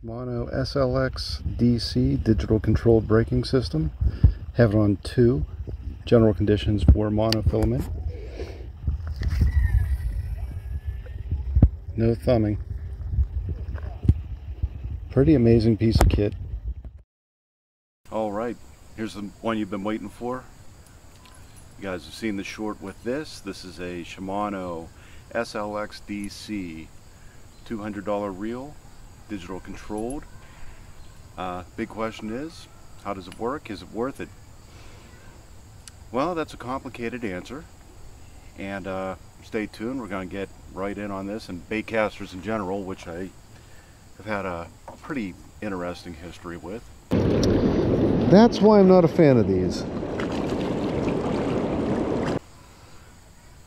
Shimano SLX DC digital controlled braking system. Have it on 2. General conditions for monofilament. No thumbing. Pretty amazing piece of kit. Alright, here's the one you've been waiting for. You guys have seen the short with this. This is a Shimano SLX DC $200 reel, digital controlled. Big question is, how does it work? Is it worth it? Well, that's a complicated answer, and stay tuned. We're going to get right in on this and baitcasters in general, which I have had a pretty interesting history with. That's why I'm not a fan of these.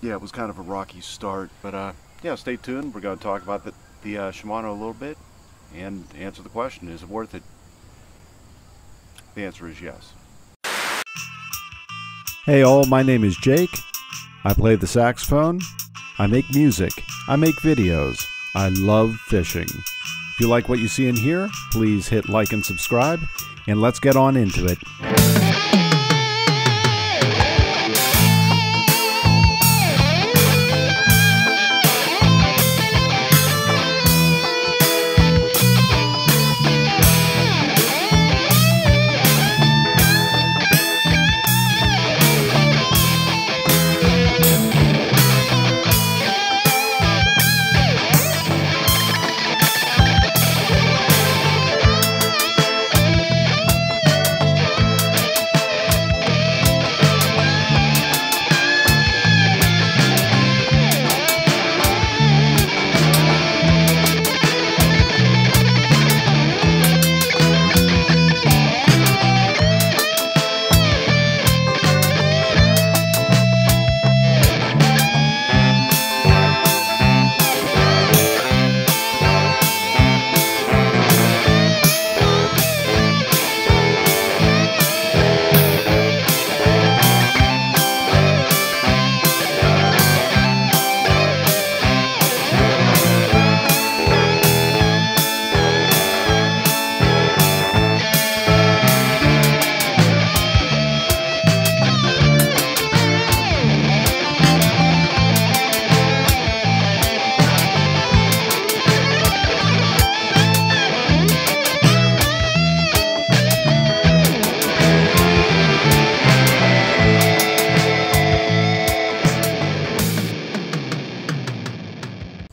Yeah, it was kind of a rocky start, but yeah, stay tuned. We're going to talk about the Shimano a little bit and answer the question, is it worth it? The answer is yes. Hey all, my name is Jake. I play the saxophone. I make music. I make videos. I love fishing. If you like what you see in here, please hit like and subscribe, and let's get on into it.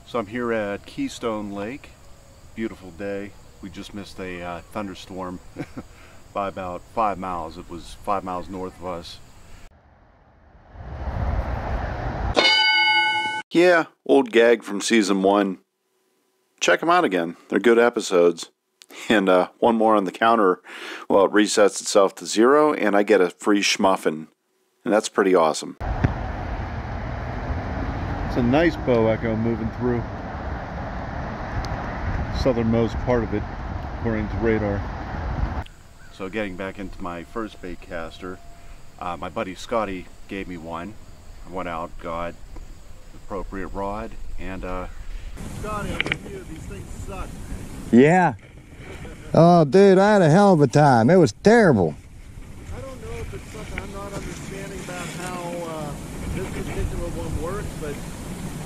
So I'm here at Keystone Lake. Beautiful day. We just missed a thunderstorm by about 5 miles. It was 5 miles north of us. Yeah, old gag from season 1. Check them out again. They're good episodes. And one more on the counter. Well, it resets itself to 0 and I get a free schmuffin. And that's pretty awesome. It's a nice bow echo moving through. Southernmost part of it, according to radar. So getting back into my first bait caster, my buddy Scotty gave me one. I went out, got the appropriate rod, and Scotty, I'm with you. These things suck. Yeah. Oh, dude, I had a hell of a time. It was terrible. I don't know if it's something I'm not understanding about how this particular one works, but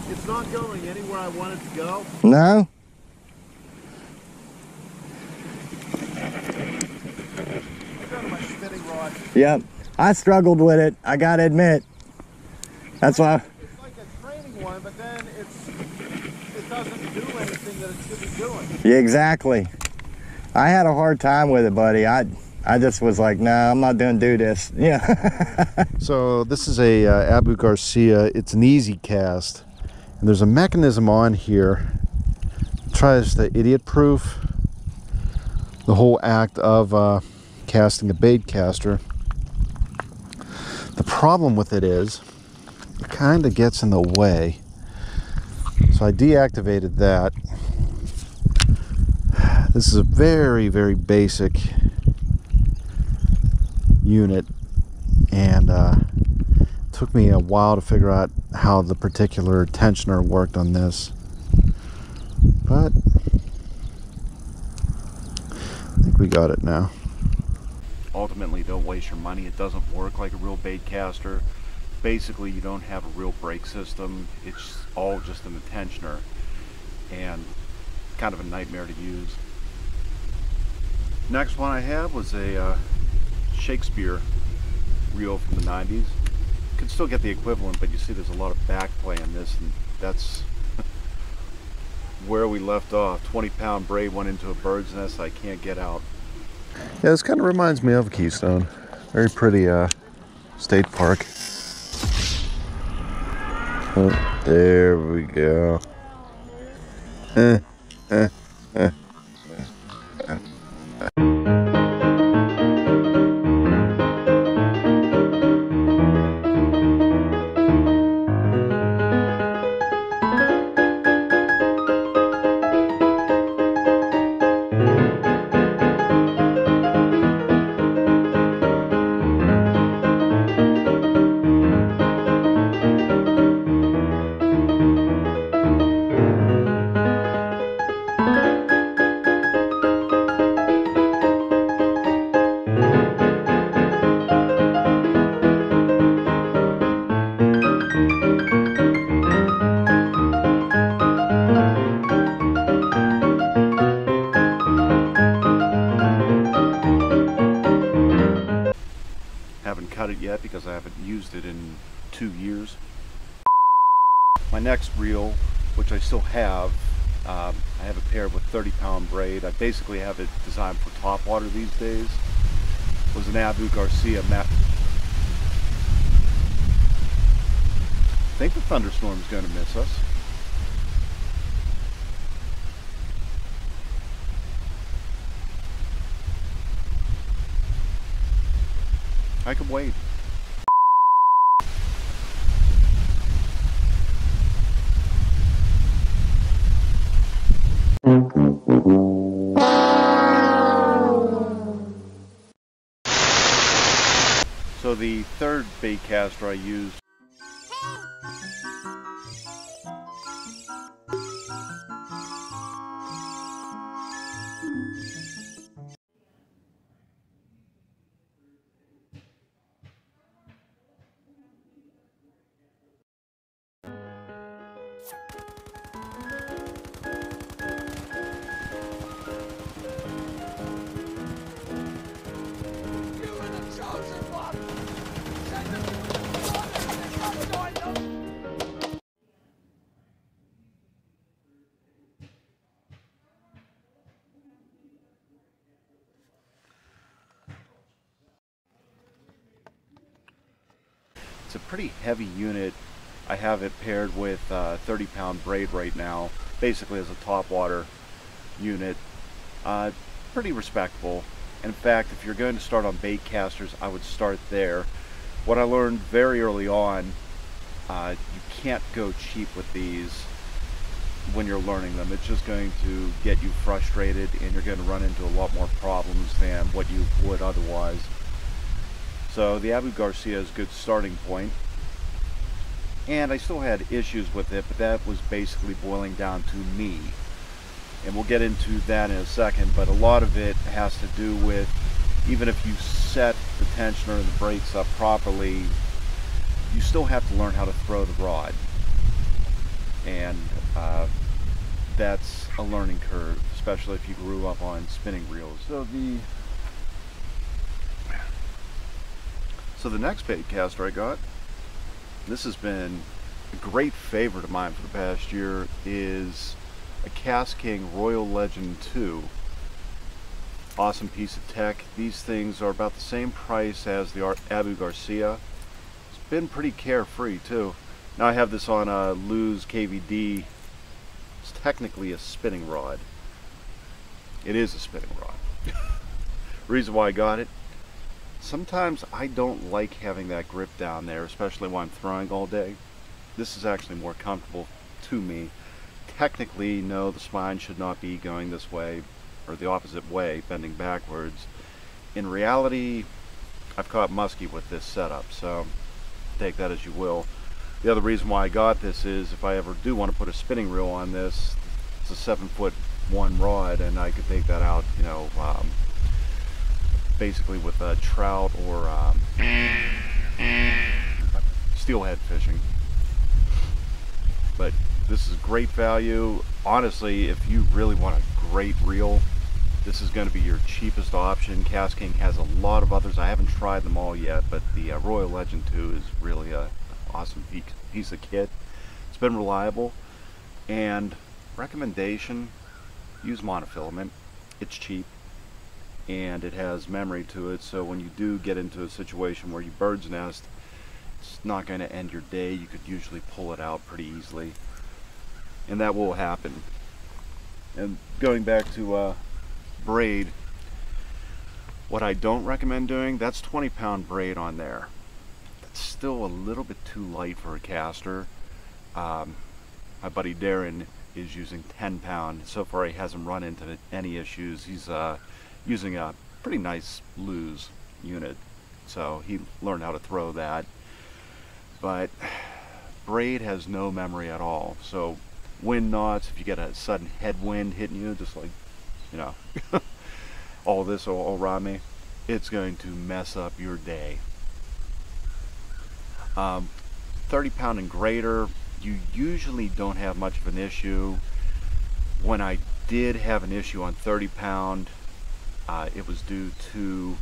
it's not going anywhere I want it to go. No? I go to my spinning rod. Yep. I struggled with it, I gotta admit. That's why. It's like a training one, but then it doesn't do anything that it should be doing. Yeah, exactly. I had a hard time with it, buddy. I just was like, no, I'm not gonna do this. Yeah. So this is a Abu Garcia. It's an easy cast. And there's a mechanism on here that tries to idiot-proof the whole act of casting a bait caster. The problem with it is it kind of gets in the way. So I deactivated that. This is a very, very basic unit, and it took me a while to figure out how the particular tensioner worked on this, but think we got it now. Ultimately, don't waste your money. It doesn't work like a real bait caster. Basically, you don't have a real brake system. It's all just an tensioner, and kind of a nightmare to use. Next one I have was a Shakespeare reel from the 90s. You can still get the equivalent, but you see there's a lot of back play in this, and that's where we left off. 20-pound braid went into a bird's nest I can't get out. Yeah, this kind of reminds me of Keystone. Very pretty state park. Oh, there we go. Haven't cut it yet because I haven't used it in 2 years. My next reel, which I still have, I have it paired with 30-pound braid. I basically have it designed for topwater these days. It was an Abu Garcia map. I think the thunderstorm's going to miss us. I could wait. So the third bait caster I used It's a pretty heavy unit. I have it paired with 30-pound braid right now, basically as a topwater unit. Pretty respectable. In fact, if you're going to start on bait casters, I would start there. What I learned very early on, you can't go cheap with these when you're learning them. It's just going to get you frustrated, and you're going to run into a lot more problems than what you would otherwise. So the Abu Garcia is a good starting point. And I still had issues with it, but that was basically boiling down to me. And we'll get into that in a second, but a lot of it has to do with, even if you set the tensioner and the brakes up properly, you still have to learn how to throw the rod. And that's a learning curve, especially if you grew up on spinning reels. So the next bait caster I got, this has been a great favorite of mine for the past year, is a Cast King Royal Legend 2. Awesome piece of tech. These things are about the same price as the Abu Garcia. It's been pretty carefree too. Now I have this on a Lew's KVD. It's technically a spinning rod. It is a spinning rod. Reason why I got it, sometimes I don't like having that grip down there, especially when I'm throwing all day. This is actually more comfortable to me. Technically, no, the spine should not be going this way, or the opposite way, bending backwards. In reality, I've caught muskie with this setup, so take that as you will. The other reason why I got this is if I ever do want to put a spinning reel on this, it's a 7'1" rod, and I could take that out, you know, basically with trout or steelhead fishing. But this is great value. Honestly, if you really want a great reel, this is going to be your cheapest option. Cast King has a lot of others. I haven't tried them all yet, but the Royal Legend 2 is really an awesome piece of kit. It's been reliable. And recommendation, use monofilament. It's cheap and it has memory to it, so when you do get into a situation where you bird's nest, it's not going to end your day. You could usually pull it out pretty easily, and that will happen. And going back to braid, what I don't recommend doing, that's 20-pound braid on there. That's still a little bit too light for a caster. My buddy Darren is using 10-pound. So far he hasn't run into any issues. He's using a pretty nice Lew's unit, so he learned how to throw that. But braid has no memory at all, so wind knots, if you get a sudden headwind hitting you, just like, you know, all this all around me, it's going to mess up your day. 30-pound and greater, you usually don't have much of an issue. When I did have an issue on 30-pound, it was due to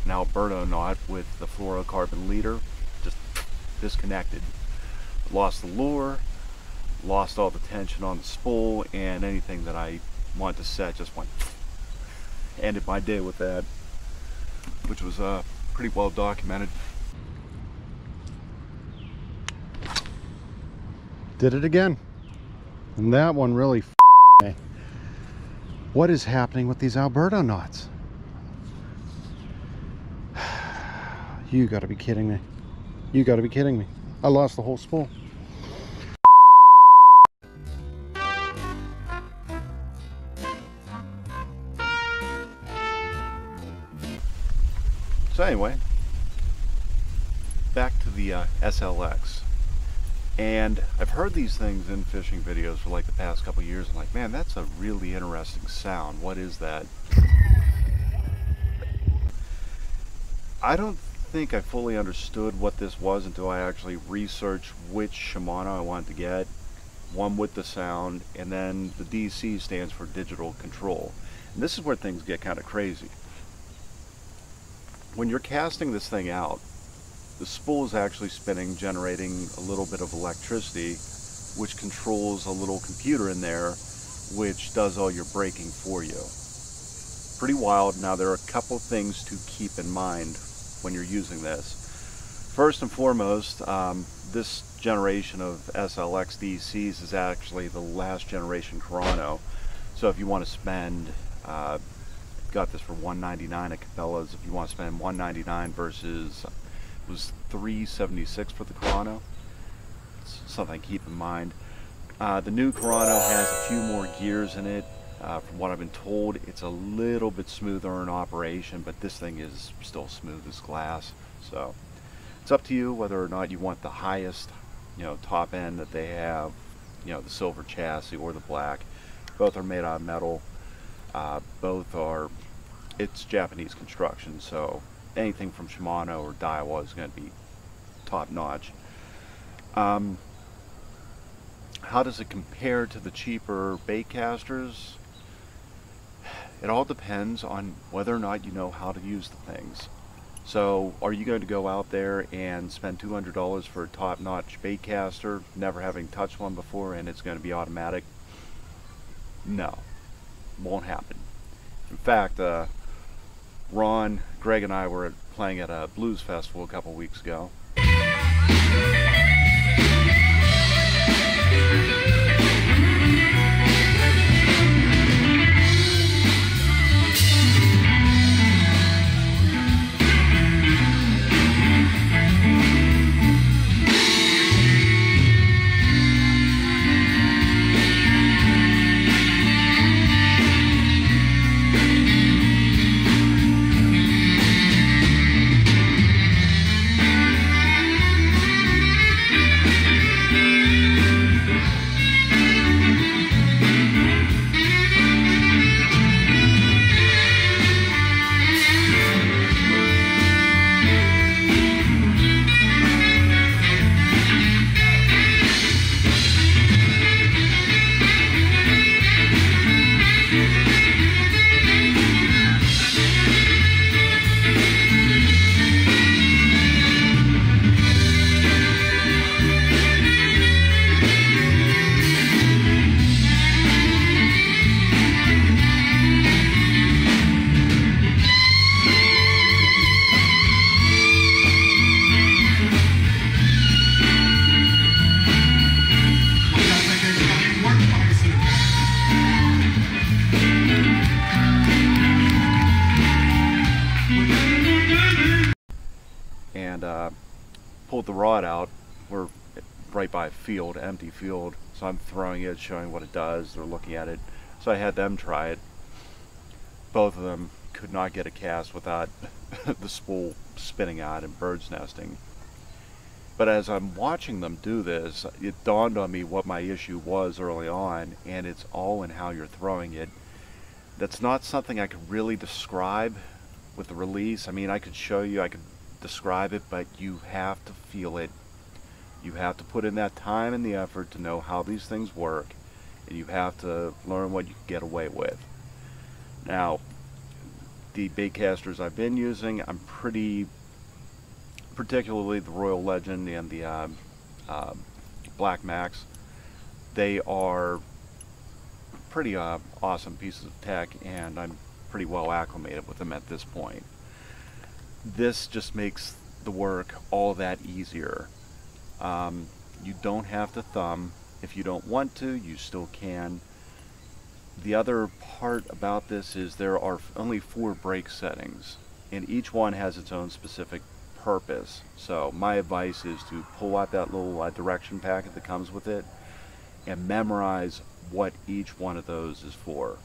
an Alberto knot with the fluorocarbon leader, just disconnected. Lost the lure, lost all the tension on the spool, and anything that I wanted to set just went. Ended my day with that, which was pretty well documented. Did it again. And that one really me. What is happening with these Alberto knots? You gotta be kidding me. You gotta be kidding me. I lost the whole spool. So anyway, back to the SLX. And I've heard these things in fishing videos for like the past couple years. I'm like, man, that's a really interesting sound. What is that? I don't think I fully understood what this was until I actually researched which Shimano I wanted to get. One with the sound, and then the DC stands for digital control. And this is where things get kind of crazy. When you're casting this thing out, the spool is actually spinning, generating a little bit of electricity, which controls a little computer in there, which does all your braking for you. Pretty wild. Now, there are a couple things to keep in mind when you're using this. First and foremost, this generation of SLX DCs is actually the last generation Carano. So if you want to spend, got this for $199 at Cabela's, if you want to spend $199 versus it was $376 for the Carano, it's something to keep in mind. The new Carano has a few more gears in it. From what I've been told, it's a little bit smoother in operation, but this thing is still smooth as glass. So it's up to you whether or not you want the highest, top end that they have, the silver chassis or the black. Both are made out of metal. Both are, it's Japanese construction, so anything from Shimano or Daiwa is going to be top notch. How does it compare to the cheaper bait casters? It all depends on whether or not you know how to use the things. So are you going to go out there and spend $200 for a top-notch bait caster, never having touched one before, and it's going to be automatic? No, won't happen. In fact, Ron, Greg, and I were playing at a blues festival a couple weeks ago. pulled the rod out. We're right by a field, empty field, so I'm throwing it, showing what it does. They're looking at it, so I had them try it. Both of them could not get a cast without the spool spinning out and bird's nesting. But as I'm watching them do this, it dawned on me what my issue was early on, and it's all in how you're throwing it. That's not something I could really describe with the release. I mean, I could show you, I could describe it, but you have to feel it. You have to put in that time and the effort to know how these things work, and you have to learn what you can get away with. Now, the baitcasters I've been using, I'm particularly the Royal Legend and the Black Max, they are pretty awesome pieces of tech, and I'm pretty well acclimated with them at this point. This just makes the work all that easier. You don't have to thumb. If you don't want to, you still can. The other part about this is there are only 4 brake settings, and each one has its own specific purpose. So my advice is to pull out that little direction packet that comes with it and memorize what each one of those is for.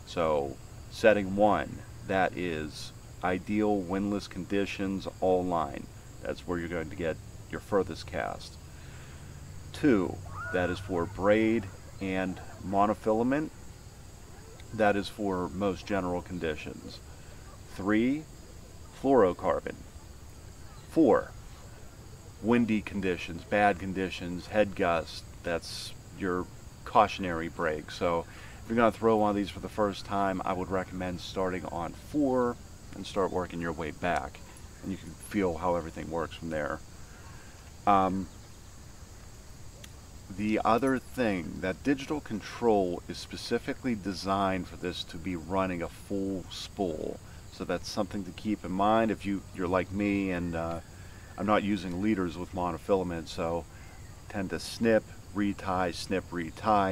So setting 1, that is ideal windless conditions, all line. That's where you're going to get your furthest cast. 2, that is for braid and monofilament. That is for most general conditions. 3, fluorocarbon. 4, windy conditions, bad conditions, head gust. That's your cautionary brake. So if you're going to throw one of these for the first time, I would recommend starting on 4 and start working your way back, and you can feel how everything works from there. The other thing, that digital control is specifically designed for this to be running a full spool. So that's something to keep in mind if you're like me, and I'm not using leaders with monofilament, so tend to snip, retie,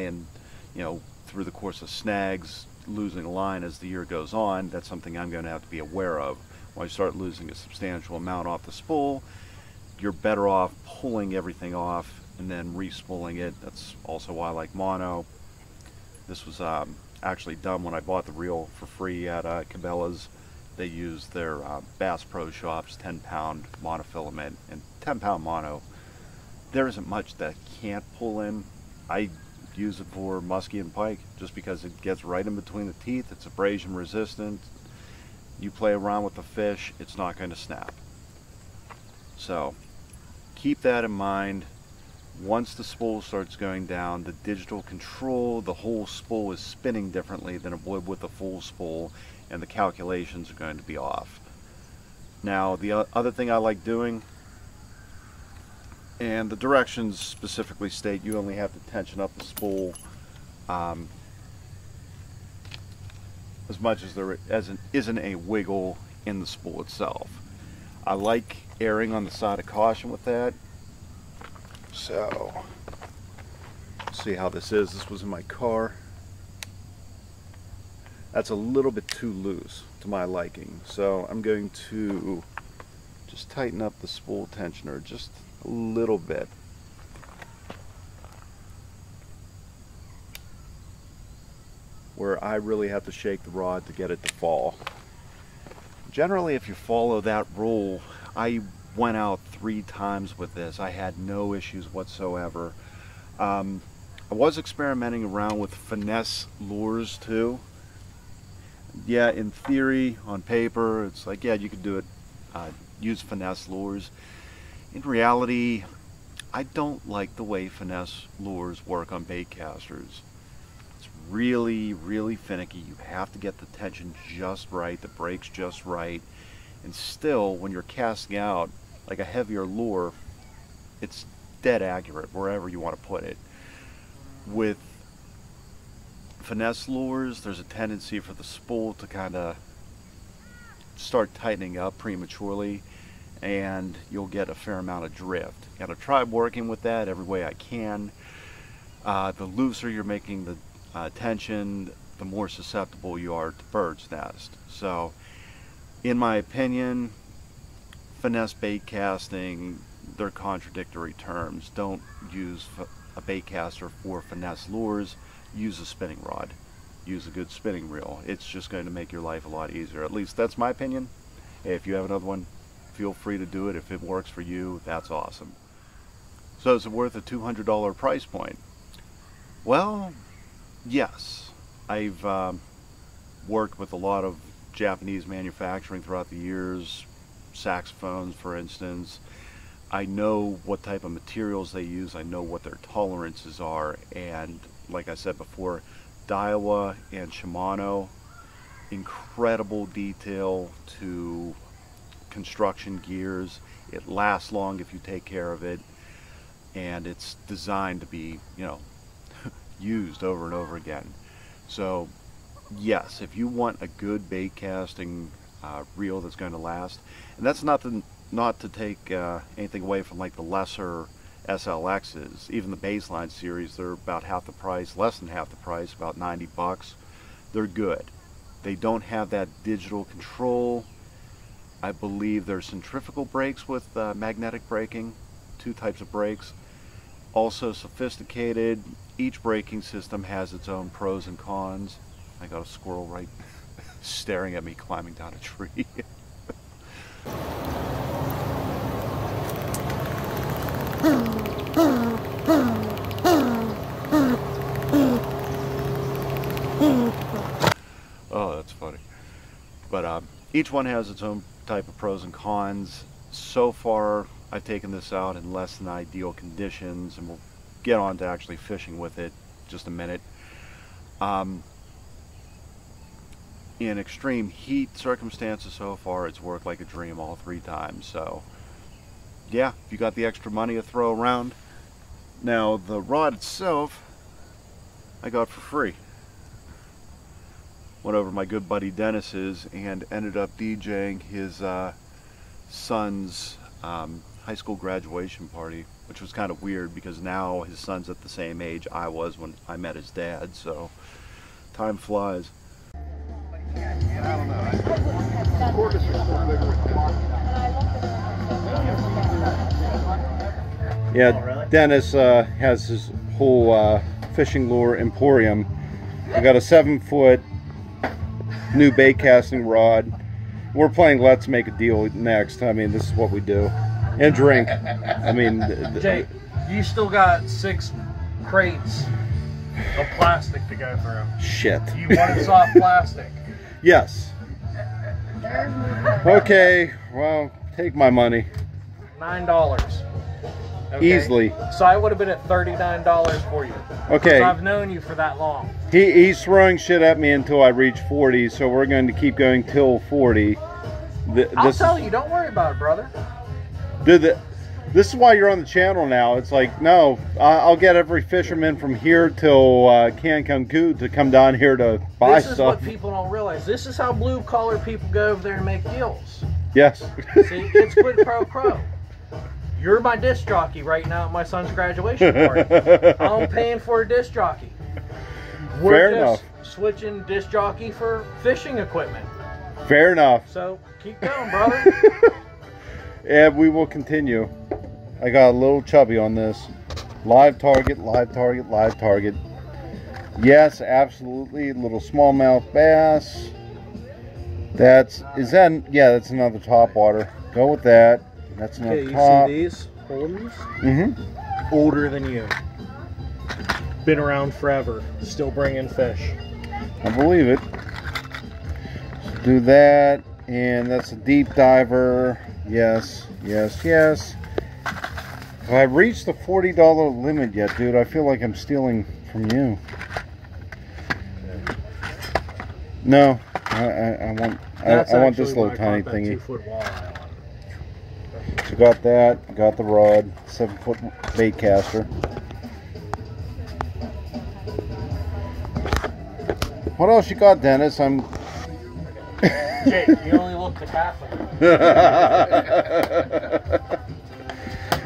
and through the course of snags, losing a line as the year goes on. That's something I'm going to have to be aware of. When I start losing a substantial amount off the spool, you're better off pulling everything off and then re-spooling it. That's also why I like mono. This was actually done when I bought the reel for free at Cabela's. They used their Bass Pro Shops 10-pound monofilament, and 10-pound mono, there isn't much that can't pull in. I use it for muskie and pike just because it gets right in between the teeth. It's abrasion resistant. You play around with the fish, it's not going to snap. So keep that in mind. Once the spool starts going down, the digital control, the whole spool is spinning differently than it would with a full spool, and the calculations are going to be off. Now, the other thing I like doing, and the directions specifically state you only have to tension up the spool as much as there isn't a wiggle in the spool itself. I like erring on the side of caution with that. So, let's see how this is. This was in my car. That's a little bit too loose to my liking. So I'm going to just tighten up the spool tensioner just a little bit. Where I really have to shake the rod to get it to fall. Generally, if you follow that rule, I went out 3 times with this. I had no issues whatsoever. I was experimenting around with finesse lures too. Yeah, in theory, on paper, it's like, yeah, you could do it, use finesse lures. In reality, I don't like the way finesse lures work on bait casters. It's really, really finicky. You have to get the tension just right, the brakes just right, and still, when you're casting out like a heavier lure, it's dead accurate wherever you want to put it. With finesse lures, there's a tendency for the spool to kind of start tightening up prematurely, and you'll get a fair amount of drift. And I've tried working with that every way I can. The looser you're making the tension, the more susceptible you are to bird's nest. So, in my opinion, finesse bait casting they're contradictory terms. Don't use a bait caster for finesse lures. Use a spinning rod. Use a good spinning reel. It's just going to make your life a lot easier. At least that's my opinion. If you have another one, feel free to do it. If it works for you, that's awesome. So is it worth a $200 price point? Well, yes. I've worked with a lot of Japanese manufacturing throughout the years, saxophones for instance. I know what type of materials they use, I know what their tolerances are, and like I said before, Daiwa and Shimano, incredible detail to construction gears. It lasts long if you take care of it, and it's designed to be, you know, used over and over again. So yes, if you want a good bait casting reel that's going to last, and that's not to take anything away from like the lesser SLXs, even the baseline series, they're about half the price, less than half the price, about 90 bucks. They're good. They don't have that digital control. I believe there's centrifugal brakes with magnetic braking, 2 types of brakes. Also sophisticated. Each braking system has its own pros and cons. I got a squirrel right staring at me climbing down a tree. Oh, that's funny. But each one has its own type of pros and cons. So far, I've taken this out in less than ideal conditions, and we'll get on to actually fishing with it in just a minute. In extreme heat circumstances so far, it's worked like a dream all 3 times. So yeah, if you got the extra money to throw around. Now the rod itself I got for free. Went over to my good buddy Dennis's and ended up DJing his son's high school graduation party, which was kind of weird because now his son's at the same age I was when I met his dad, so time flies. Yeah, Dennis has his whole fishing lure emporium. I got a 7-foot new bait casting rod. We're playing Let's Make a Deal next. I mean, this is what we do. And drink. I mean, Jake, you still got 6 crates of plastic to go through. Shit. You wanted soft plastic. Yes. Okay, well, take my money. $9. Okay? Easily. So I would have been at $39 for you. Okay. I've known you for that long. He's throwing shit at me until I reach 40, so we're going to keep going till 40. I'll tell you, don't worry about it, brother. Dude, this is why you're on the channel now. It's like, no, I'll get every fisherman from here till Cancun to come down here to buy stuff. This is what people don't realize. This is how blue-collar people go over there and make deals. Yes. See, it's quid pro quo. You're my disc jockey right now at my son's graduation party. I'm paying for a disc jockey. We're just switching disc jockey for fishing equipment. Fair enough. So keep going, brother. And we will continue. I got a little chubby on this. Live target, live target, live target. Yes, absolutely. Little smallmouth bass. That's another top water. Go with that. That's another okay, top. you see these holdings? Mm-hmm. Older than you. Been around forever. Still bringing fish. I believe it. So do that. And that's a deep diver. Yes, yes, yes. Have I reached the $40 limit yet, dude? I feel like I'm stealing from you. No, I want this little tiny thingy. 2-foot walleye. So got that, got the rod, 7-foot bait caster. What else you got, Dennis? Jake, you only look the Catholic.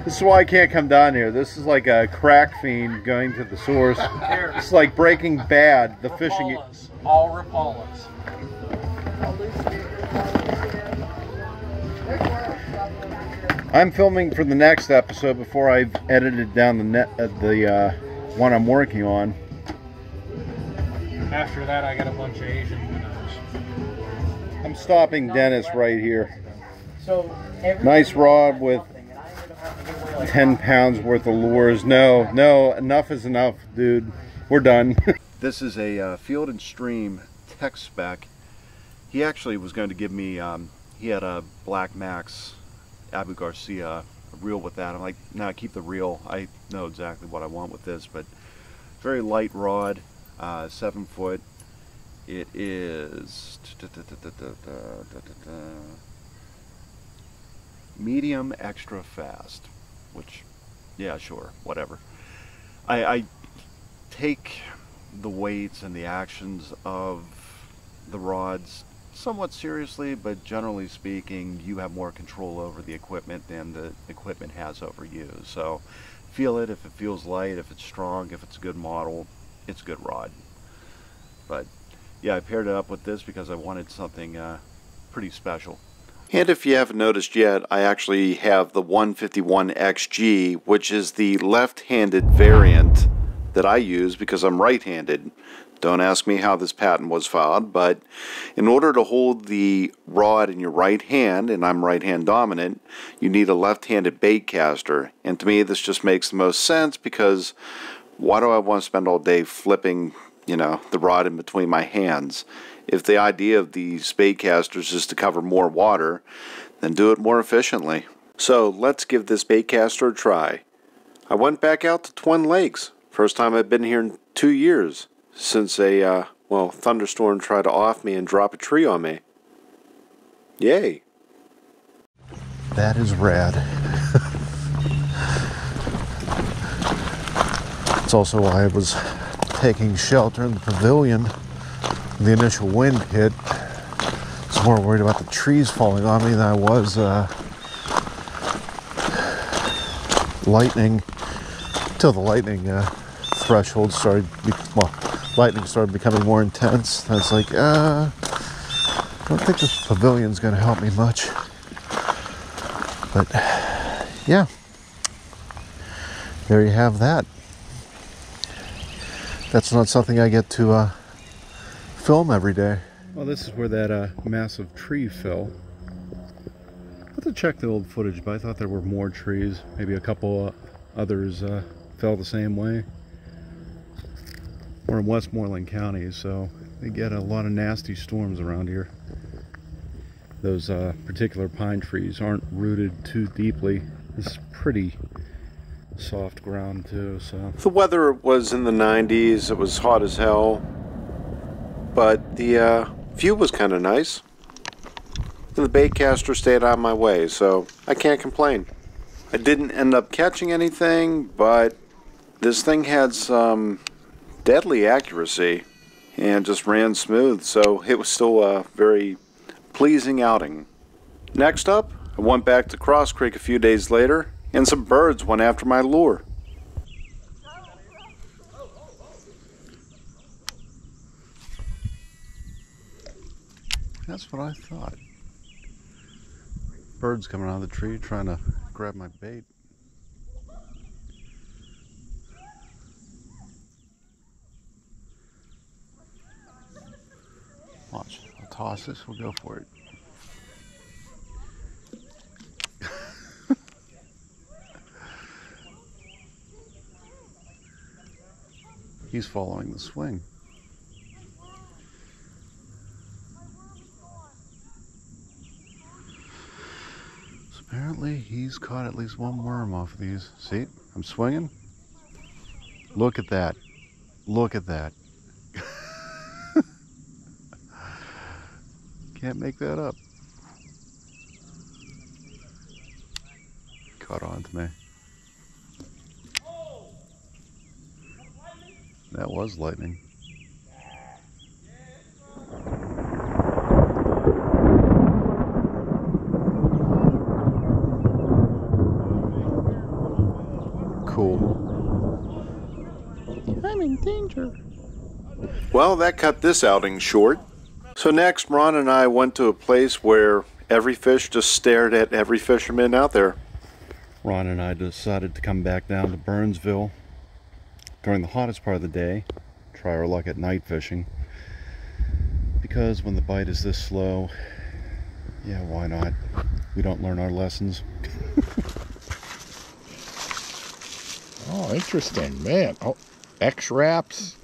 This is why I can't come down here. This is like a crack fiend going to the source. It's like Breaking Bad, the fishing. All Rapalas. I'm filming for the next episode before I've edited down the one I'm working on. After that, I got a bunch of Asian minnows. I'm stopping Dennis right here. So Nice rod with 10 pounds worth of lures. No, enough is enough, dude. We're done. This is a Field and Stream tech spec. He actually was going to give me, he had a Black Max Abu Garcia reel with that. I'm like, no, keep the reel. I know exactly what I want with this, but very light rod, 7 foot. It is medium extra fast, which, yeah, sure, whatever. I take the weights and the actions of the rods somewhat seriously, but generally speaking, you have more control over the equipment than the equipment has over you. So feel it. If it feels light, if it's strong, if it's a good model, it's a good rod. But yeah, I paired it up with this because I wanted something pretty special. And if you haven't noticed yet, I actually have the 151 XG, which is the left-handed variant that I use because I'm right-handed. Don't ask me how this patent was filed, but in order to hold the rod in your right hand, and I'm right-hand dominant, you need a left-handed bait caster. And to me, this just makes the most sense because why do I want to spend all day flipping, you know, the rod in between my hands? If the idea of these bait casters is to cover more water, then do it more efficiently. So let's give this bait caster a try. I went back out to Twin Lakes. First time I've been here in 2 years. Since a, thunderstorm tried to off me and drop a tree on me. Yay. That is rad. It's also why I was taking shelter in the pavilion when the initial wind hit. I was more worried about the trees falling on me than I was lightning. Until the lightning threshold started, lightning started becoming more intense. I was like, I don't think this pavilion's going to help me much. But yeah, there you have that. That's not something I get to film every day. Well, this is where that massive tree fell. I have to check the old footage, but I thought there were more trees. Maybe a couple others fell the same way. We're in Westmoreland County, so they get a lot of nasty storms around here. Those particular pine trees aren't rooted too deeply. It's pretty soft ground too, so. The weather was in the 90s. It was hot as hell, but the view was kind of nice. And the baitcaster stayed out of my way, so I can't complain. I didn't end up catching anything, but this thing had some deadly accuracy and just ran smooth, so it was still a very pleasing outing. Next up, I went back to Cross Creek a few days later, and some birds went after my lure. That's what I thought. Birds coming out of the tree trying to grab my bait. Watch, I'll toss this, we'll go for it. He's following the swing. So apparently he's caught at least one worm off of these. See, I'm swinging. Look at that. Look at that. Can't make that up. Caught on to me. That was lightning. Cool. I'm in danger. Well, that cut this outing short. So next, Ron and I went to a place where every fish just stared at every fisherman out there. Ron and I decided to come back down to Burnsville during the hottest part of the day, try our luck at night fishing, because when the bite is this slow, yeah, why not? We don't learn our lessons. Oh, interesting, man. Oh, X-wraps.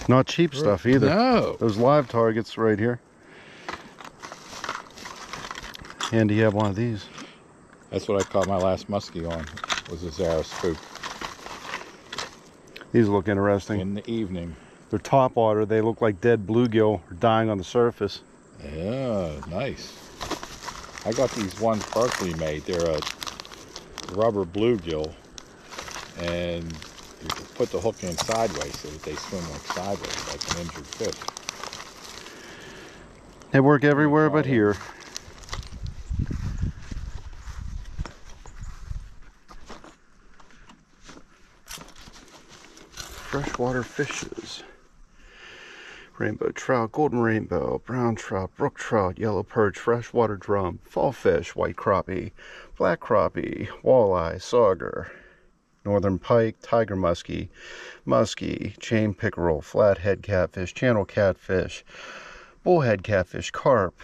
Not cheap stuff either. No. Those live targets right here. And you have one of these. That's what I caught my last muskie on, was a Zara spook. These look interesting. In the evening. They're top water. They look like dead bluegill or dying on the surface. Yeah, nice. I got these ones Berkeley made. They're a rubber bluegill, and you can put the hook in sideways so that they swim like sideways, like an injured fish. They work everywhere but here. Freshwater fishes. Rainbow trout, golden rainbow, brown trout, brook trout, yellow perch, freshwater drum, fall fish, white crappie, black crappie, walleye, sauger, northern pike, tiger muskie, muskie, chain pickerel, flathead catfish, channel catfish, bullhead catfish, carp,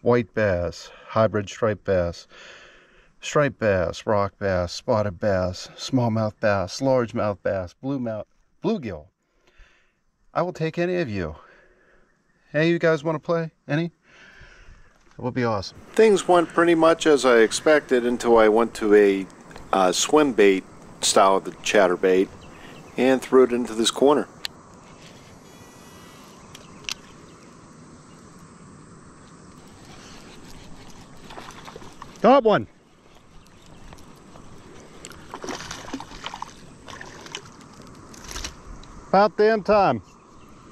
white bass, hybrid striped bass, rock bass, spotted bass, smallmouth bass, largemouth bass, bluegill. I will take any of you. Hey, you guys want to play? Any? It would be awesome. Things went pretty much as I expected until I went to a swim bait style of the chatterbait and threw it into this corner. Got one. About damn time.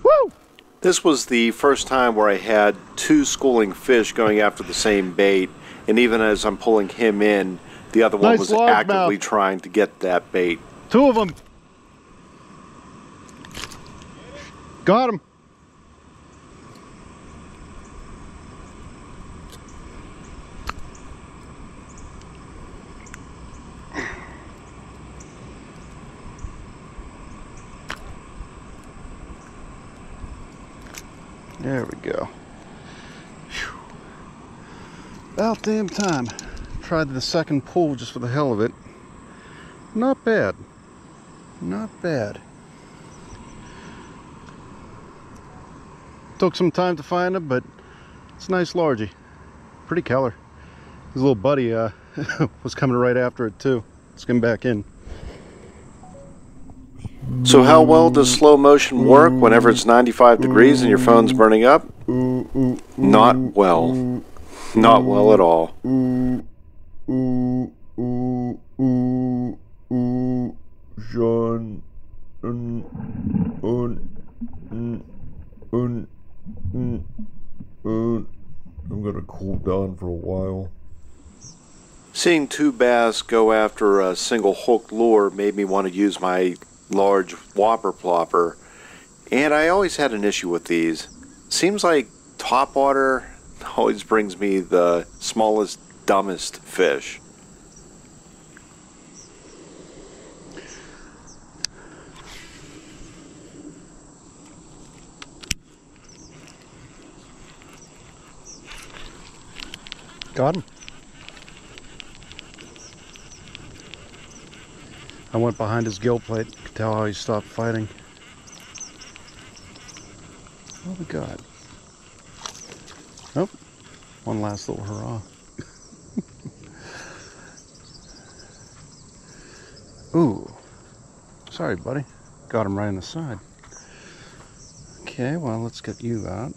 Woo! This was the first time where I had two schooling fish going after the same bait, and even as I'm pulling him in, the other one Nice was largemouth. actively trying to get that bait. Two of them. Got him. There we go. Whew. About damn time. Tried the second pull just for the hell of it. Not bad. Not bad. Took some time to find him, but it's a nice largie. Pretty color. His little buddy was coming right after it too. Let's get him back in. So how well does slow motion work whenever it's 95 degrees and your phone's burning up? Not well. Not well at all. John. I'm gonna cool down for a while. Seeing two bass go after a single hooked lure made me want to use my large whopper plopper, and I always had an issue with these. Seems like topwater always brings me the smallest, dumbest fish. Got him. I went behind his gill plate. Could tell how he stopped fighting. What we got? Oh, one last little hurrah. Ooh, sorry, buddy. Got him right in the side. Okay, well, let's get you out.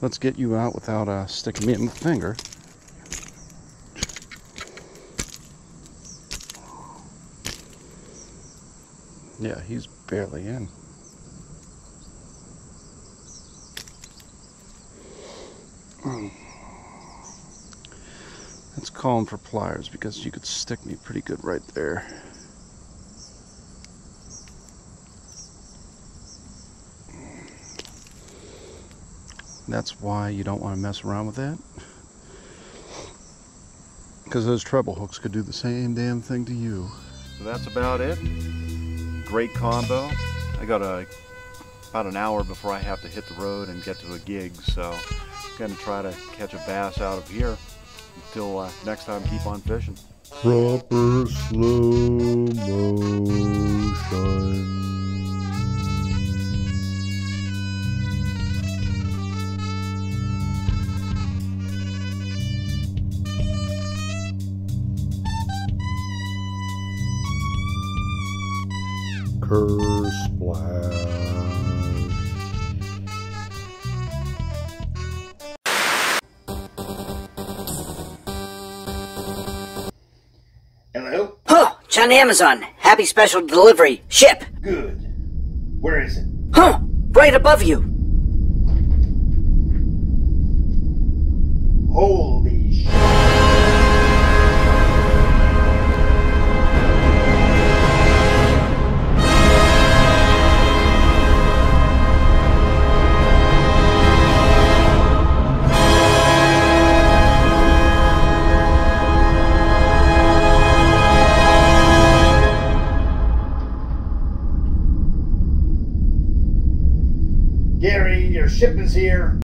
Let's get you out without sticking me in the finger. Yeah, he's barely in. Let's call him for pliers because you could stick me pretty good right there. That's why you don't want to mess around with that. Because those treble hooks could do the same damn thing to you. So that's about it. Great combo. I got about an hour before I have to hit the road and get to a gig, so I'm going to try to catch a bass out of here. Until next time, keep on fishing. Proper slow motion. Curse splash. Hello? Huh, it's on Amazon. Happy special delivery. Ship. Good. Where is it? Huh, right above you. Holy shit. Gary, your ship is here.